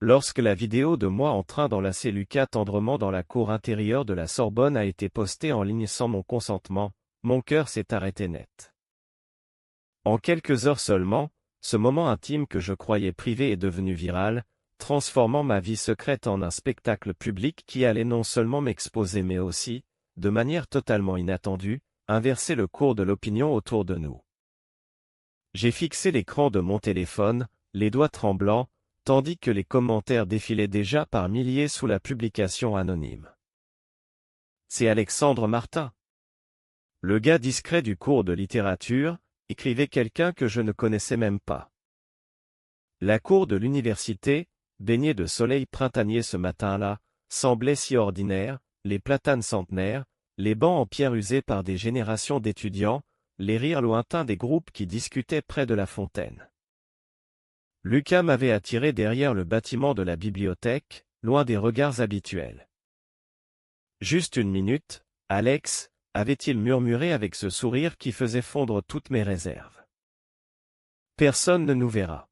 Lorsque la vidéo de moi en train d'enlacer Lucas tendrement dans la cour intérieure de la Sorbonne a été postée en ligne sans mon consentement, mon cœur s'est arrêté net. En quelques heures seulement, ce moment intime que je croyais privé est devenu viral, transformant ma vie secrète en un spectacle public qui allait non seulement m'exposer mais aussi, de manière totalement inattendue, inverser le cours de l'opinion autour de nous. J'ai fixé l'écran de mon téléphone, les doigts tremblants, tandis que les commentaires défilaient déjà par milliers sous la publication anonyme. C'est Alexandre Martin. Le gars discret du cours de littérature, écrivait quelqu'un que je ne connaissais même pas. La cour de l'université, baignée de soleil printanier ce matin-là, semblait si ordinaire, les platanes centenaires, les bancs en pierre usés par des générations d'étudiants, les rires lointains des groupes qui discutaient près de la fontaine. Lucas m'avait attiré derrière le bâtiment de la bibliothèque, loin des regards habituels. Juste une minute, Alex, avait-il murmuré avec ce sourire qui faisait fondre toutes mes réserves. Personne ne nous verra.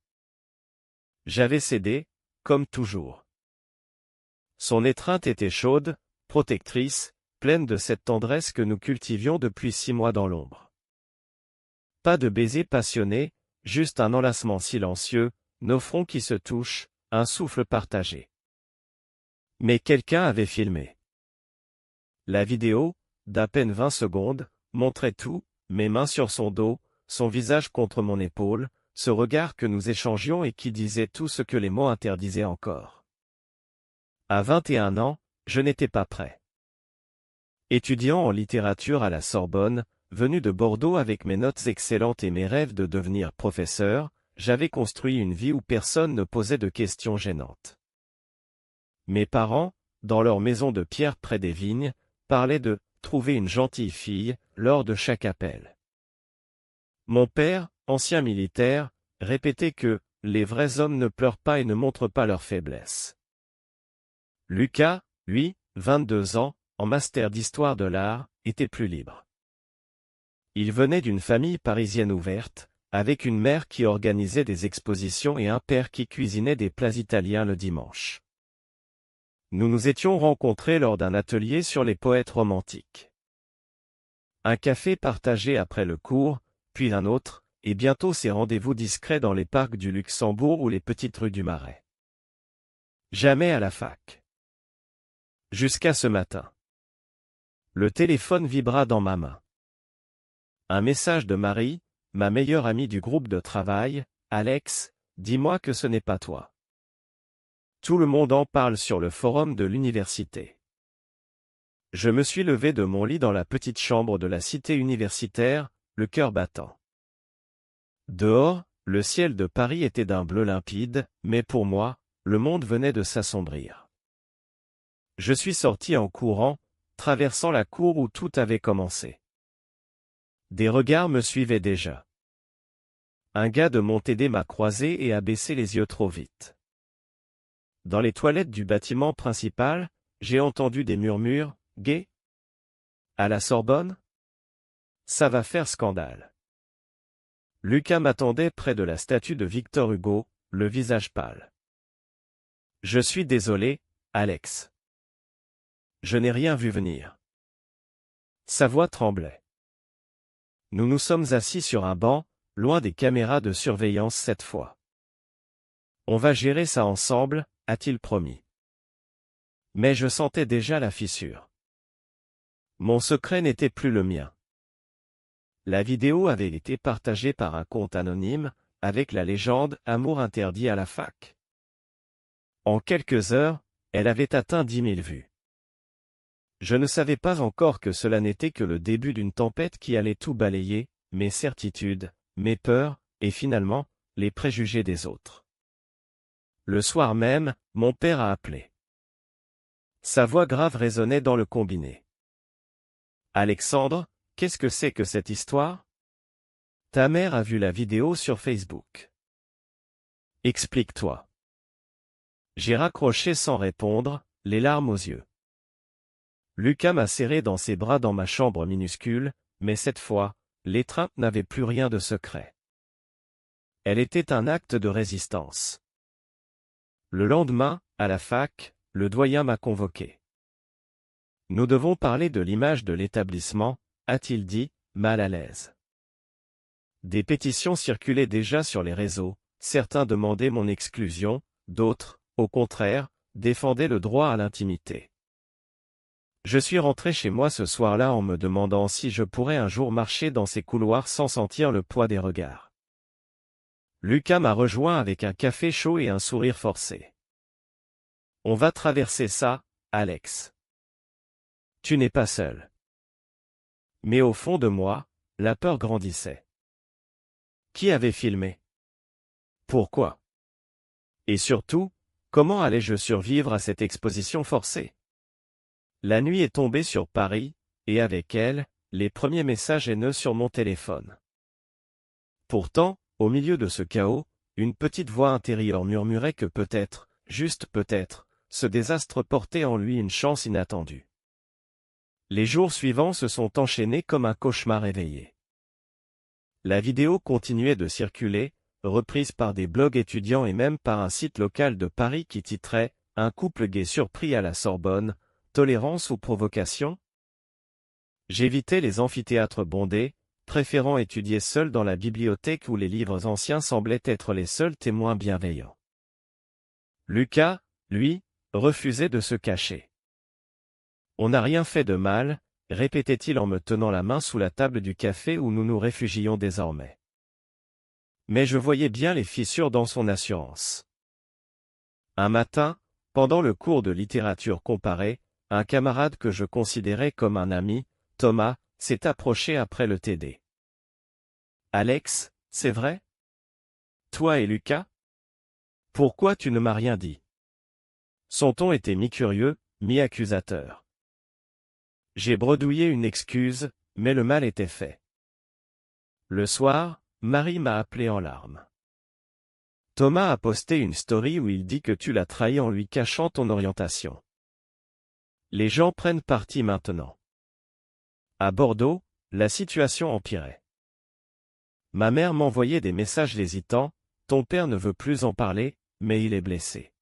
J'avais cédé, comme toujours. Son étreinte était chaude, protectrice, pleine de cette tendresse que nous cultivions depuis 6 mois dans l'ombre. Pas de baiser passionné, juste un enlacement silencieux, nos fronts qui se touchent, un souffle partagé. Mais quelqu'un avait filmé. La vidéo, d'à peine 20 secondes, montrait tout, mes mains sur son dos, son visage contre mon épaule, ce regard que nous échangions et qui disait tout ce que les mots interdisaient encore. À 21 ans, je n'étais pas prêt. Étudiant en littérature à la Sorbonne, venu de Bordeaux avec mes notes excellentes et mes rêves de devenir professeur, j'avais construit une vie où personne ne posait de questions gênantes. Mes parents, dans leur maison de pierre près des vignes, parlaient de « trouver une gentille fille » lors de chaque appel. Mon père, ancien militaire, répétait que « les vrais hommes ne pleurent pas et ne montrent pas leur faiblesse ». Lucas, lui, 22 ans, en master d'histoire de l'art, était plus libre. Il venait d'une famille parisienne ouverte, avec une mère qui organisait des expositions et un père qui cuisinait des plats italiens le dimanche. Nous nous étions rencontrés lors d'un atelier sur les poètes romantiques. Un café partagé après le cours, puis un autre, et bientôt ces rendez-vous discrets dans les parcs du Luxembourg ou les petites rues du Marais. Jamais à la fac. Jusqu'à ce matin. Le téléphone vibra dans ma main. Un message de Marie, ma meilleure amie du groupe de travail. « Alex, dis-moi que ce n'est pas toi. Tout le monde en parle sur le forum de l'université. » Je me suis levé de mon lit dans la petite chambre de la cité universitaire, le cœur battant. Dehors, le ciel de Paris était d'un bleu limpide, mais pour moi, le monde venait de s'assombrir. Je suis sorti en courant, traversant la cour où tout avait commencé. Des regards me suivaient déjà. Un gars de mon TD m'a croisé et a baissé les yeux trop vite. Dans les toilettes du bâtiment principal, j'ai entendu des murmures, « Gay ? À la Sorbonne ? Ça va faire scandale. » Lucas m'attendait près de la statue de Victor Hugo, le visage pâle. « Je suis désolé, Alex. Je n'ai rien vu venir. » Sa voix tremblait. Nous nous sommes assis sur un banc, loin des caméras de surveillance cette fois. On va gérer ça ensemble, a-t-il promis. Mais je sentais déjà la fissure. Mon secret n'était plus le mien. La vidéo avait été partagée par un compte anonyme, avec la légende « Amour interdit à la fac ». En quelques heures, elle avait atteint 10 000 vues. Je ne savais pas encore que cela n'était que le début d'une tempête qui allait tout balayer, mes certitudes, mes peurs, et finalement, les préjugés des autres. Le soir même, mon père a appelé. Sa voix grave résonnait dans le combiné. « Alexandre, qu'est-ce que c'est que cette histoire ? Ta mère a vu la vidéo sur Facebook. Explique-toi. » J'ai raccroché sans répondre, les larmes aux yeux. Lucas m'a serré dans ses bras dans ma chambre minuscule, mais cette fois, l'étreinte n'avait plus rien de secret. Elle était un acte de résistance. Le lendemain, à la fac, le doyen m'a convoqué. Nous devons parler de l'image de l'établissement, a-t-il dit, mal à l'aise. Des pétitions circulaient déjà sur les réseaux, certains demandaient mon exclusion, d'autres, au contraire, défendaient le droit à l'intimité. Je suis rentré chez moi ce soir-là en me demandant si je pourrais un jour marcher dans ces couloirs sans sentir le poids des regards. Lucas m'a rejoint avec un café chaud et un sourire forcé. On va traverser ça, Alex. Tu n'es pas seul. Mais au fond de moi, la peur grandissait. Qui avait filmé? Pourquoi? Et surtout, comment allais-je survivre à cette exposition forcée? La nuit est tombée sur Paris, et avec elle, les premiers messages haineux sur mon téléphone. Pourtant, au milieu de ce chaos, une petite voix intérieure murmurait que peut-être, juste peut-être, ce désastre portait en lui une chance inattendue. Les jours suivants se sont enchaînés comme un cauchemar éveillé. La vidéo continuait de circuler, reprise par des blogs étudiants et même par un site local de Paris qui titrait « Un couple gay surpris à la Sorbonne, tolérance ou provocation ?» J'évitais les amphithéâtres bondés, préférant étudier seul dans la bibliothèque où les livres anciens semblaient être les seuls témoins bienveillants. Lucas, lui, refusait de se cacher. On n'a rien fait de mal, répétait-il en me tenant la main sous la table du café où nous nous réfugions désormais. Mais je voyais bien les fissures dans son assurance. Un matin, pendant le cours de littérature comparée, un camarade que je considérais comme un ami, Thomas, s'est approché après le TD. « Alex, c'est vrai? Toi et Lucas? Pourquoi tu ne m'as rien dit? » Son ton était mi-curieux, mi-accusateur. J'ai bredouillé une excuse, mais le mal était fait. Le soir, Marie m'a appelé en larmes. Thomas a posté une story où il dit que tu l'as trahi en lui cachant ton orientation. Les gens prennent parti maintenant. À Bordeaux, la situation empirait. Ma mère m'envoyait des messages l'hésitant, ton père ne veut plus en parler, mais il est blessé.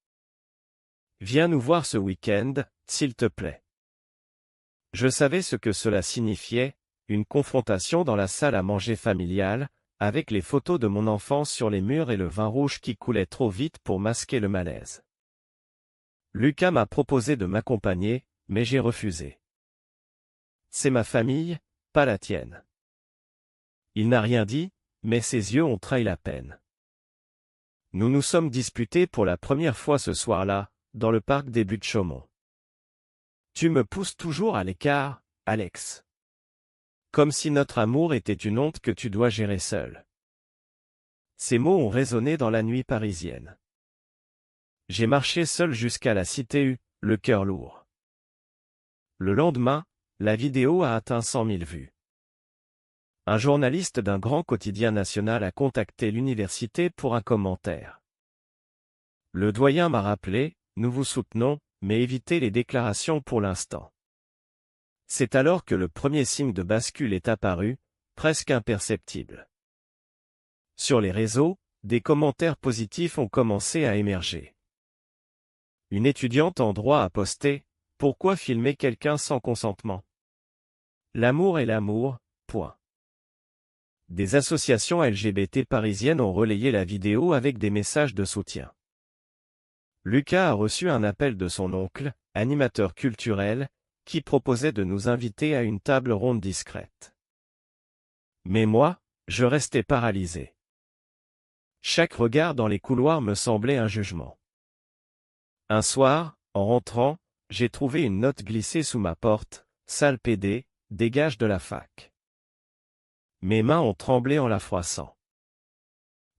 Viens nous voir ce week-end, s'il te plaît. Je savais ce que cela signifiait, une confrontation dans la salle à manger familiale, avec les photos de mon enfance sur les murs et le vin rouge qui coulait trop vite pour masquer le malaise. Lucas m'a proposé de m'accompagner, mais j'ai refusé. C'est ma famille, pas la tienne. Il n'a rien dit, mais ses yeux ont trahi la peine. Nous nous sommes disputés pour la première fois ce soir-là, dans le parc des Buttes-Chaumont. Tu me pousses toujours à l'écart, Alex. Comme si notre amour était une honte que tu dois gérer seul. Ces mots ont résonné dans la nuit parisienne. J'ai marché seul jusqu'à la Cité U, le cœur lourd. Le lendemain, la vidéo a atteint 100 000 vues. Un journaliste d'un grand quotidien national a contacté l'université pour un commentaire. Le doyen m'a rappelé, nous vous soutenons, mais évitez les déclarations pour l'instant. C'est alors que le premier signe de bascule est apparu, presque imperceptible. Sur les réseaux, des commentaires positifs ont commencé à émerger. Une étudiante en droit a posté « Pourquoi filmer quelqu'un sans consentement? L'amour est l'amour, point ». Des associations LGBT parisiennes ont relayé la vidéo avec des messages de soutien. Lucas a reçu un appel de son oncle, animateur culturel, qui proposait de nous inviter à une table ronde discrète. Mais moi, je restais paralysé. Chaque regard dans les couloirs me semblait un jugement. Un soir, en rentrant, j'ai trouvé une note glissée sous ma porte, « Sale PD, dégage de la fac ». Mes mains ont tremblé en la froissant.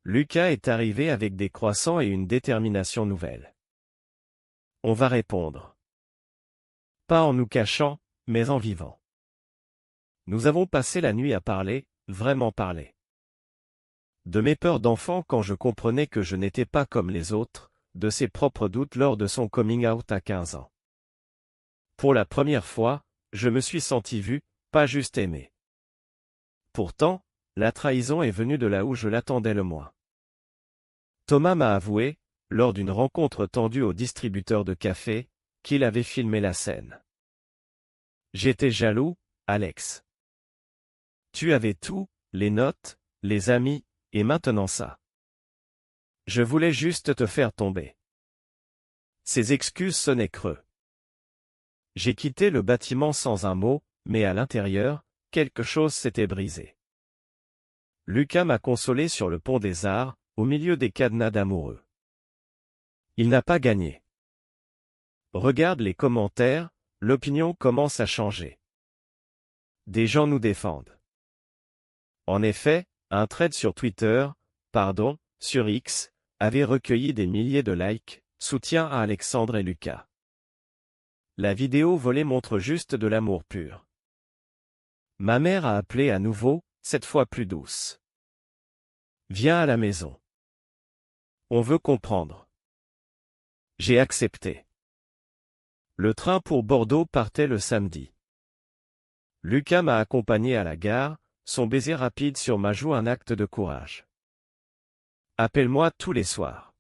Lucas est arrivé avec des croissants et une détermination nouvelle. On va répondre. Pas en nous cachant, mais en vivant. Nous avons passé la nuit à parler, vraiment parler. De mes peurs d'enfant quand je comprenais que je n'étais pas comme les autres, de ses propres doutes lors de son coming out à 15 ans. Pour la première fois, je me suis senti vu, pas juste aimé. Pourtant, la trahison est venue de là où je l'attendais le moins. Thomas m'a avoué, lors d'une rencontre tendue au distributeur de café, qu'il avait filmé la scène. J'étais jaloux, Alex. Tu avais tout, les notes, les amis, et maintenant ça. Je voulais juste te faire tomber. Ces excuses sonnaient creux. J'ai quitté le bâtiment sans un mot, mais à l'intérieur, quelque chose s'était brisé. Lucas m'a consolé sur le pont des Arts, au milieu des cadenas d'amoureux. Il n'a pas gagné. Regarde les commentaires, l'opinion commence à changer. Des gens nous défendent. En effet, un thread sur Twitter, sur X, avait recueilli des milliers de likes, soutien à Alexandre et Lucas. La vidéo volée montre juste de l'amour pur. Ma mère a appelé à nouveau, cette fois plus douce. Viens à la maison. On veut comprendre. J'ai accepté. Le train pour Bordeaux partait le samedi. Lucas m'a accompagné à la gare, son baiser rapide sur ma joue un acte de courage. Appelle-moi tous les soirs.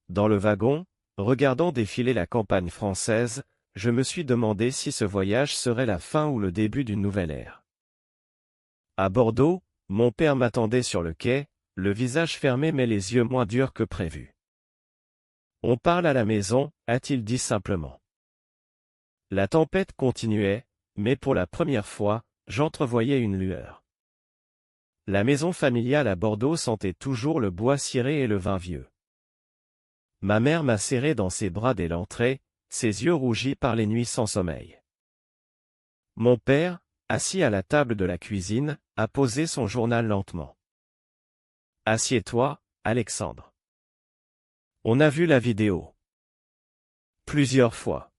Dans le wagon, regardant défiler la campagne française, je me suis demandé si ce voyage serait la fin ou le début d'une nouvelle ère. À Bordeaux, mon père m'attendait sur le quai, le visage fermé mais les yeux moins durs que prévu. On parle à la maison, a-t-il dit simplement. La tempête continuait, mais pour la première fois, j'entrevoyais une lueur. La maison familiale à Bordeaux sentait toujours le bois ciré et le vin vieux. Ma mère m'a serré dans ses bras dès l'entrée, ses yeux rougis par les nuits sans sommeil. Mon père, assis à la table de la cuisine, a posé son journal lentement. « Assieds-toi, Alexandre. » On a vu la vidéo. Plusieurs fois.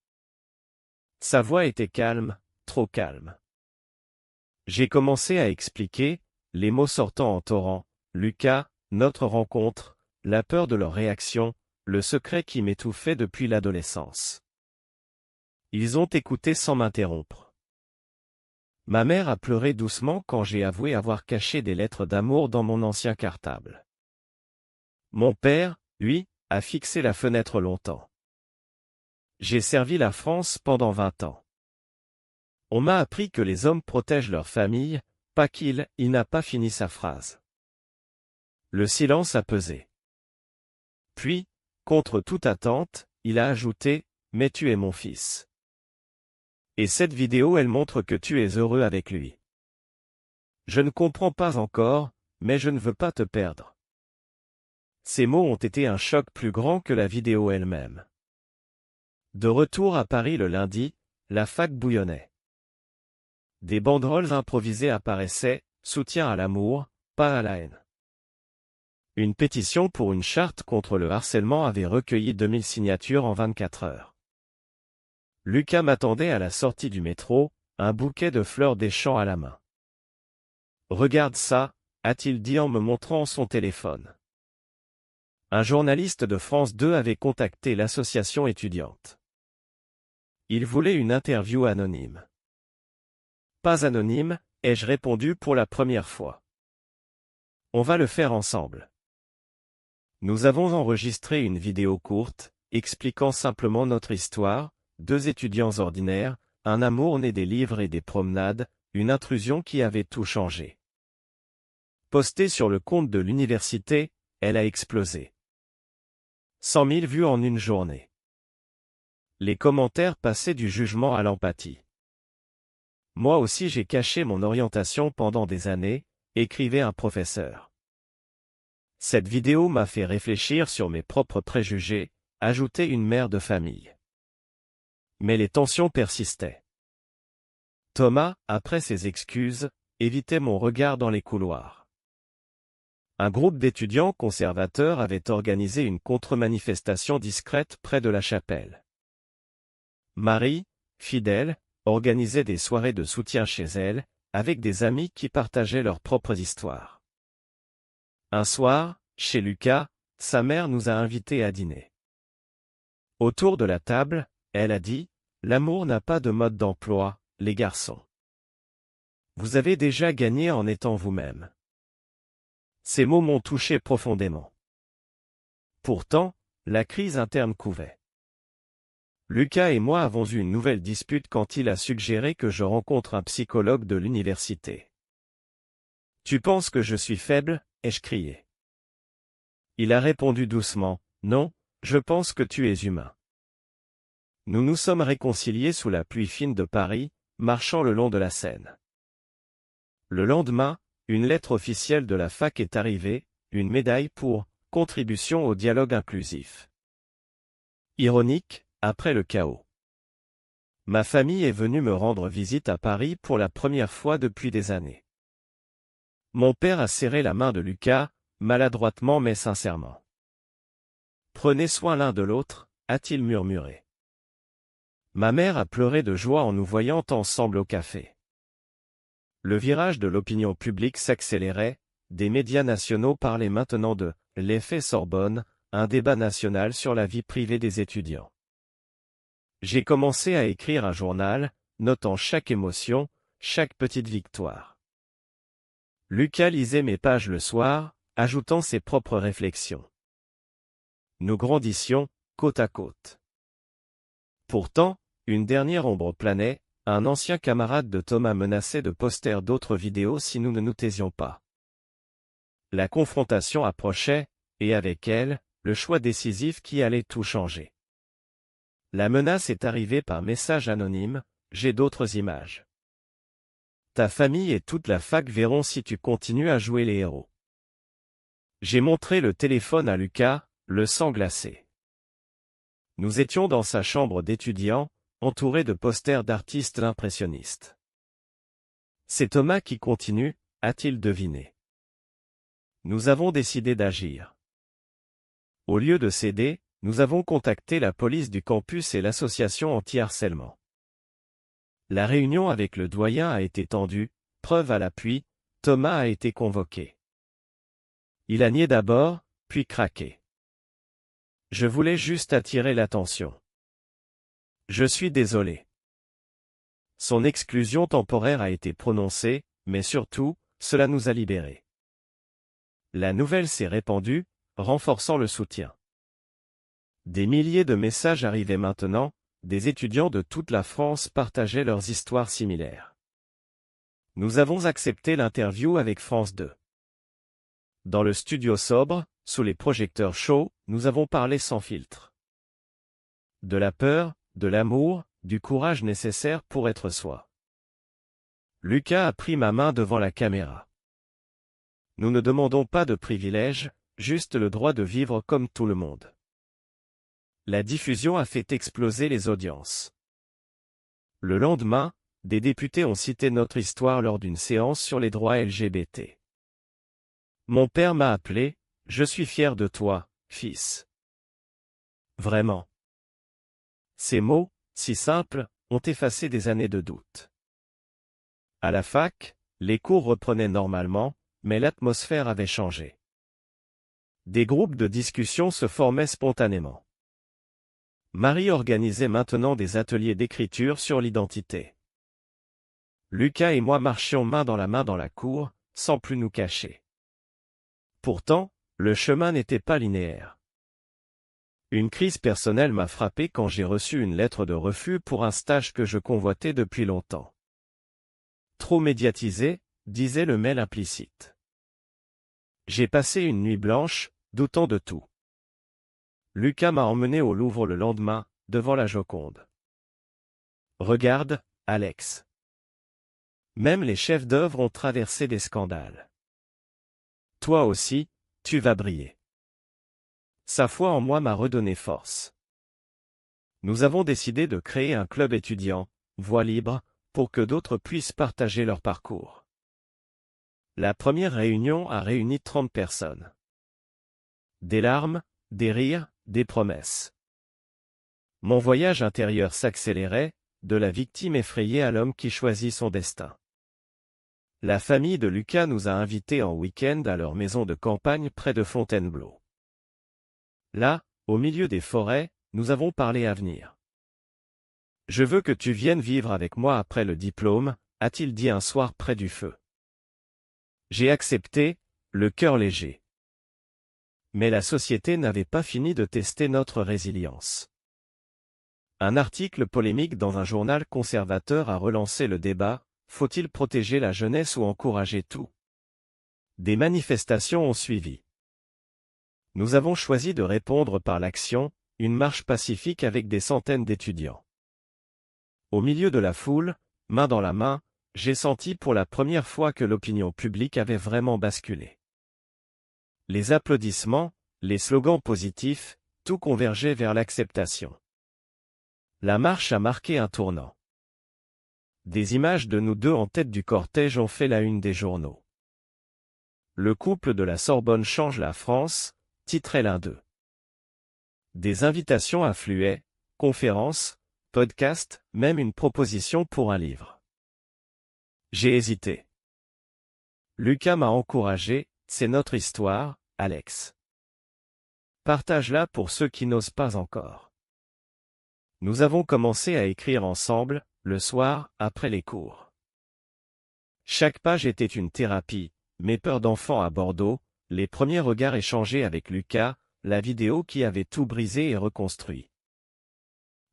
Sa voix était calme, trop calme. J'ai commencé à expliquer, les mots sortant en torrent, Lucas, notre rencontre, la peur de leur réaction, le secret qui m'étouffait depuis l'adolescence. Ils ont écouté sans m'interrompre. Ma mère a pleuré doucement quand j'ai avoué avoir caché des lettres d'amour dans mon ancien cartable. Mon père, lui, a fixé la fenêtre longtemps. J'ai servi la France pendant 20 ans. On m'a appris que les hommes protègent leur famille, pas qu'il n'a pas fini sa phrase. Le silence a pesé. Puis, contre toute attente, il a ajouté, « Mais tu es mon fils. Et cette vidéo elle montre que tu es heureux avec lui. Je ne comprends pas encore, mais je ne veux pas te perdre. » Ces mots ont été un choc plus grand que la vidéo elle-même. De retour à Paris le lundi, la fac bouillonnait. Des banderoles improvisées apparaissaient, soutien à l'amour, pas à la haine. Une pétition pour une charte contre le harcèlement avait recueilli 2000 signatures en 24 heures. Lucas m'attendait à la sortie du métro, un bouquet de fleurs des champs à la main. « Regarde ça », a-t-il dit en me montrant son téléphone. Un journaliste de France 2 avait contacté l'association étudiante. Il voulait une interview anonyme. Pas anonyme, ai-je répondu pour la première fois. On va le faire ensemble. Nous avons enregistré une vidéo courte, expliquant simplement notre histoire, deux étudiants ordinaires, un amour né des livres et des promenades, une intrusion qui avait tout changé. Postée sur le compte de l'université, elle a explosé. 100 000 vues en une journée. Les commentaires passaient du jugement à l'empathie. Moi aussi j'ai caché mon orientation pendant des années, écrivait un professeur. Cette vidéo m'a fait réfléchir sur mes propres préjugés, ajoutait une mère de famille. Mais les tensions persistaient. Thomas, après ses excuses, évitait mon regard dans les couloirs. Un groupe d'étudiants conservateurs avait organisé une contre-manifestation discrète près de la chapelle. Marie, fidèle, organisait des soirées de soutien chez elle, avec des amis qui partageaient leurs propres histoires. Un soir, chez Lucas, sa mère nous a invités à dîner. Autour de la table, elle a dit, « L'amour n'a pas de mode d'emploi, les garçons. Vous avez déjà gagné en étant vous-même. » Ces mots m'ont touché profondément. Pourtant, la crise interne couvait. Lucas et moi avons eu une nouvelle dispute quand il a suggéré que je rencontre un psychologue de l'université. « Tu penses que je suis faible ?» ai-je crié. Il a répondu doucement, « Non, je pense que tu es humain. » Nous nous sommes réconciliés sous la pluie fine de Paris, marchant le long de la Seine. Le lendemain, une lettre officielle de la fac est arrivée, une médaille pour « contribution au dialogue inclusif ». Ironique, après le chaos. Ma famille est venue me rendre visite à Paris pour la première fois depuis des années. Mon père a serré la main de Lucas, maladroitement mais sincèrement. « Prenez soin l'un de l'autre », a-t-il murmuré. Ma mère a pleuré de joie en nous voyant ensemble au café. Le virage de l'opinion publique s'accélérait, des médias nationaux parlaient maintenant de « l'effet Sorbonne », un débat national sur la vie privée des étudiants. J'ai commencé à écrire un journal, notant chaque émotion, chaque petite victoire. Lucas lisait mes pages le soir, ajoutant ses propres réflexions. Nous grandissions, côte à côte. Pourtant, une dernière ombre planait, un ancien camarade de Thomas menaçait de poster d'autres vidéos si nous ne nous taisions pas. La confrontation approchait, et avec elle, le choix décisif qui allait tout changer. La menace est arrivée par message anonyme, j'ai d'autres images. Ta famille et toute la fac verront si tu continues à jouer les héros. J'ai montré le téléphone à Lucas, le sang glacé. Nous étions dans sa chambre d'étudiant, entouré de posters d'artistes impressionnistes. C'est Thomas qui continue, a-t-il deviné. Nous avons décidé d'agir. Au lieu de céder, nous avons contacté la police du campus et l'association anti-harcèlement. La réunion avec le doyen a été tendue, preuve à l'appui, Thomas a été convoqué. Il a nié d'abord, puis craqué. Je voulais juste attirer l'attention. Je suis désolé. Son exclusion temporaire a été prononcée, mais surtout, cela nous a libérés. La nouvelle s'est répandue, renforçant le soutien. Des milliers de messages arrivaient maintenant, des étudiants de toute la France partageaient leurs histoires similaires. Nous avons accepté l'interview avec France 2. Dans le studio sobre, sous les projecteurs chauds, nous avons parlé sans filtre. De la peur, de l'amour, du courage nécessaire pour être soi. Lucas a pris ma main devant la caméra. Nous ne demandons pas de privilèges, juste le droit de vivre comme tout le monde. La diffusion a fait exploser les audiences. Le lendemain, des députés ont cité notre histoire lors d'une séance sur les droits LGBT. Mon père m'a appelé, « Je suis fier de toi, fils. » Vraiment. Ces mots, si simples, ont effacé des années de doute. À la fac, les cours reprenaient normalement, mais l'atmosphère avait changé. Des groupes de discussion se formaient spontanément. Marie organisait maintenant des ateliers d'écriture sur l'identité. Lucas et moi marchions main dans la cour, sans plus nous cacher. Pourtant, le chemin n'était pas linéaire. Une crise personnelle m'a frappé quand j'ai reçu une lettre de refus pour un stage que je convoitais depuis longtemps. Trop médiatisé, disait le mail implicite. J'ai passé une nuit blanche, doutant de tout. Lucas m'a emmené au Louvre le lendemain, devant la Joconde. Regarde, Alex. Même les chefs d'œuvre ont traversé des scandales. Toi aussi, tu vas briller. Sa foi en moi m'a redonné force. Nous avons décidé de créer un club étudiant, Voix libre, pour que d'autres puissent partager leur parcours. La première réunion a réuni 30 personnes. Des larmes, des rires, des promesses. Mon voyage intérieur s'accélérait, de la victime effrayée à l'homme qui choisit son destin. La famille de Lucas nous a invités en week-end à leur maison de campagne près de Fontainebleau. Là, au milieu des forêts, nous avons parlé avenir. « Je veux que tu viennes vivre avec moi après le diplôme », a-t-il dit un soir près du feu. J'ai accepté, le cœur léger. Mais la société n'avait pas fini de tester notre résilience. Un article polémique dans un journal conservateur a relancé le débat, faut-il protéger la jeunesse ou encourager tout? Des manifestations ont suivi. Nous avons choisi de répondre par l'action, une marche pacifique avec des centaines d'étudiants. Au milieu de la foule, main dans la main, j'ai senti pour la première fois que l'opinion publique avait vraiment basculé. Les applaudissements, les slogans positifs, tout convergeait vers l'acceptation. La marche a marqué un tournant. Des images de nous deux en tête du cortège ont fait la une des journaux. Le couple de la Sorbonne change la France, titrait l'un d'eux. Des invitations affluaient, conférences, podcasts, même une proposition pour un livre. J'ai hésité. Lucas m'a encouragé, c'est notre histoire, Alex. Partage-la pour ceux qui n'osent pas encore. Nous avons commencé à écrire ensemble, le soir, après les cours. Chaque page était une thérapie, mes peurs d'enfant à Bordeaux, les premiers regards échangés avec Lucas, la vidéo qui avait tout brisé et reconstruit.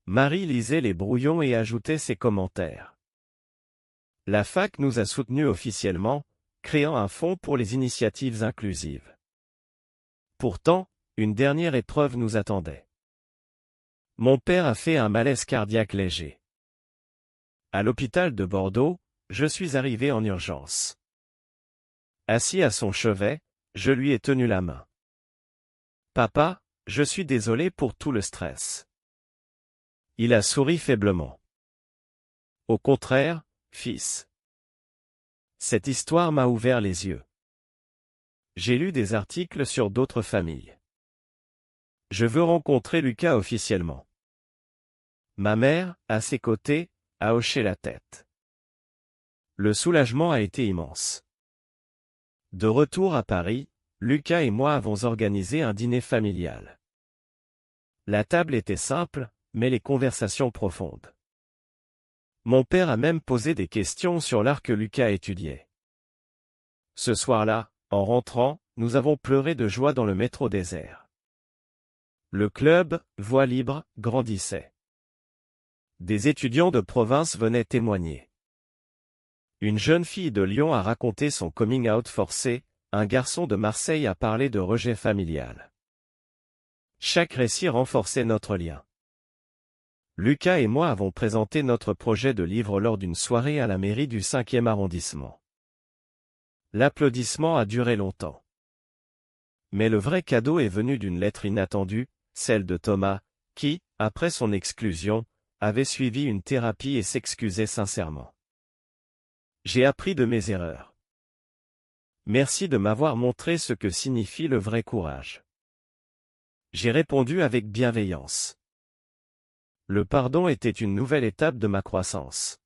Marie lisait les brouillons et ajoutait ses commentaires. La fac nous a soutenus officiellement, créant un fonds pour les initiatives inclusives. Pourtant, une dernière épreuve nous attendait. Mon père a fait un malaise cardiaque léger. À l'hôpital de Bordeaux, je suis arrivé en urgence. Assis à son chevet, je lui ai tenu la main. Papa, je suis désolé pour tout le stress. Il a souri faiblement. Au contraire, fils. Cette histoire m'a ouvert les yeux. J'ai lu des articles sur d'autres familles. Je veux rencontrer Lucas officiellement. Ma mère, à ses côtés, a hoché la tête. Le soulagement a été immense. De retour à Paris, Lucas et moi avons organisé un dîner familial. La table était simple, mais les conversations profondes. Mon père a même posé des questions sur l'art que Lucas étudiait. Ce soir-là, en rentrant, nous avons pleuré de joie dans le métro désert. Le club, Voix libre, grandissait. Des étudiants de province venaient témoigner. Une jeune fille de Lyon a raconté son coming out forcé, un garçon de Marseille a parlé de rejet familial. Chaque récit renforçait notre lien. Lucas et moi avons présenté notre projet de livre lors d'une soirée à la mairie du 5e arrondissement. L'applaudissement a duré longtemps. Mais le vrai cadeau est venu d'une lettre inattendue, celle de Thomas, qui, après son exclusion, avait suivi une thérapie et s'excusait sincèrement. J'ai appris de mes erreurs. Merci de m'avoir montré ce que signifie le vrai courage. J'ai répondu avec bienveillance. Le pardon était une nouvelle étape de ma croissance.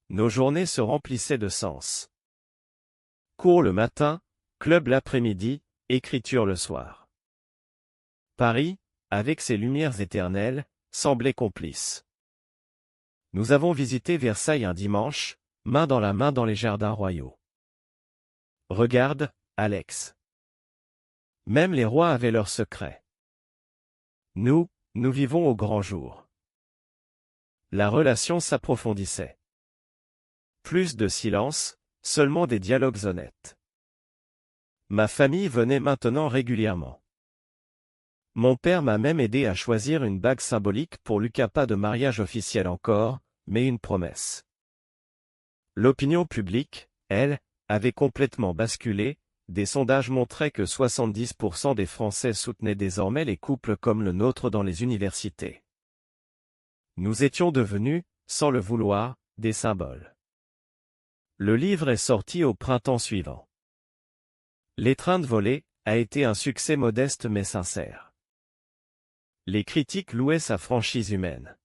Nos journées se remplissaient de sens. Cours le matin, club l'après-midi, écriture le soir. Paris, avec ses lumières éternelles, semblait complice. Nous avons visité Versailles un dimanche, main dans la main dans les jardins royaux. Regarde, Alex. Même les rois avaient leurs secrets. Nous vivons au grand jour. La relation s'approfondissait. Plus de silence, seulement des dialogues honnêtes. Ma famille venait maintenant régulièrement. Mon père m'a même aidé à choisir une bague symbolique pour Lucas, pas de mariage officiel encore, mais une promesse. L'opinion publique, elle, avait complètement basculé, des sondages montraient que 70% des Français soutenaient désormais les couples comme le nôtre dans les universités. Nous étions devenus, sans le vouloir, des symboles. Le livre est sorti au printemps suivant. L'étreinte volée a été un succès modeste mais sincère. Les critiques louaient sa franchise humaine.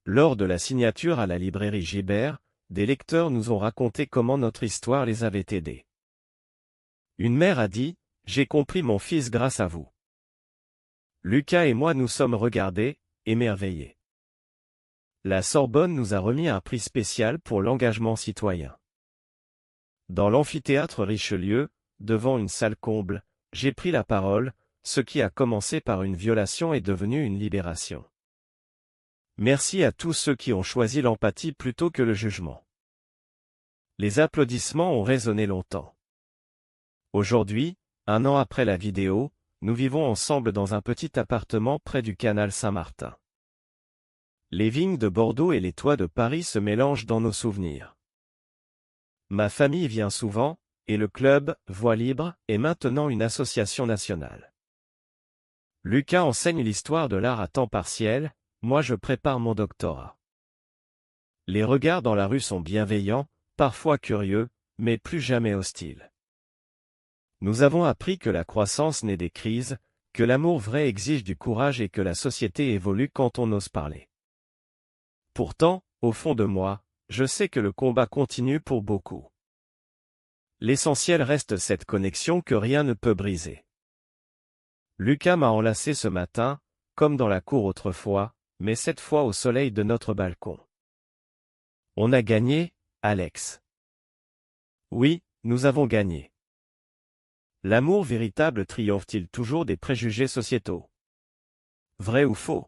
Lors de la signature à la librairie Gibert, des lecteurs nous ont raconté comment notre histoire les avait aidés. Une mère a dit « J'ai compris mon fils grâce à vous ». Lucas et moi nous sommes regardés, émerveillés. La Sorbonne nous a remis un prix spécial pour l'engagement citoyen. Dans l'amphithéâtre Richelieu, devant une salle comble, J'ai pris la parole, ce qui a commencé par une violation est devenu une libération. Merci à tous ceux qui ont choisi l'empathie plutôt que le jugement. Les applaudissements ont résonné longtemps. Aujourd'hui, 1 an après la vidéo, nous vivons ensemble dans un petit appartement près du canal Saint-Martin. Les vignes de Bordeaux et les toits de Paris se mélangent dans nos souvenirs. Ma famille vient souvent, et le club, Voix Libre, est maintenant une association nationale. Lucas enseigne l'histoire de l'art à temps partiel, moi je prépare mon doctorat. Les regards dans la rue sont bienveillants, parfois curieux, mais plus jamais hostiles. Nous avons appris que la croissance naît des crises, que l'amour vrai exige du courage et que la société évolue quand on ose parler. Pourtant, au fond de moi, je sais que le combat continue pour beaucoup. L'essentiel reste cette connexion que rien ne peut briser. Lucas m'a enlacé ce matin, comme dans la cour autrefois, mais cette fois au soleil de notre balcon. On a gagné, Alex. Oui, nous avons gagné. L'amour véritable triomphe-t-il toujours des préjugés sociétaux? Vrai ou faux?